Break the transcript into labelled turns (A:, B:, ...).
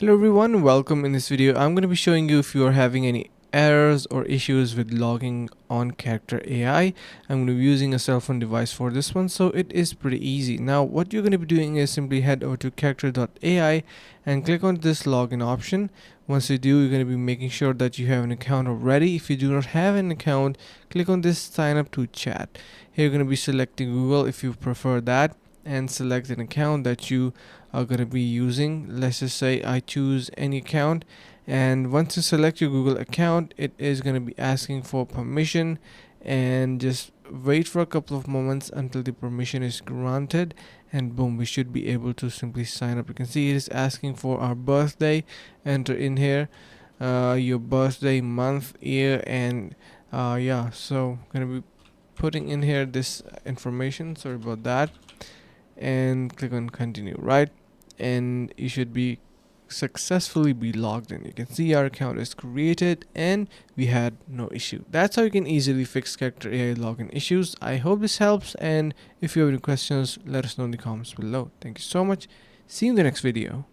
A: Hello everyone, welcome. In this video I'm going to be showing you if you are having any errors or issues with logging on Character.AI. I'm going to be using a cell phone device for this one, so it is pretty easy. Now what you're going to be doing is simply head over to Character.AI and click on this login option. Once you do, you're going to be making sure that you have an account already. If you do not have an account, click on this sign up to chat. Here you're going to be selecting Google if you prefer that, and select an account that you are going to be using. Let's just say I choose any account, and once you select your Google account, it is going to be asking for permission, and just wait for a couple of moments until the permission is granted, and boom, we should be able to simply sign up. You can see it is asking for our birthday. Enter in here your birthday, month, year, and yeah, so gonna be putting in here this information. Sorry about that. And click on continue, right? And you should be successfully be logged in. You can see our account is created and we had no issue. That's how you can easily fix Character.AI login issues. I hope this helps, and if you have any questions, let us know in the comments below. Thank you so much. See you in the next video.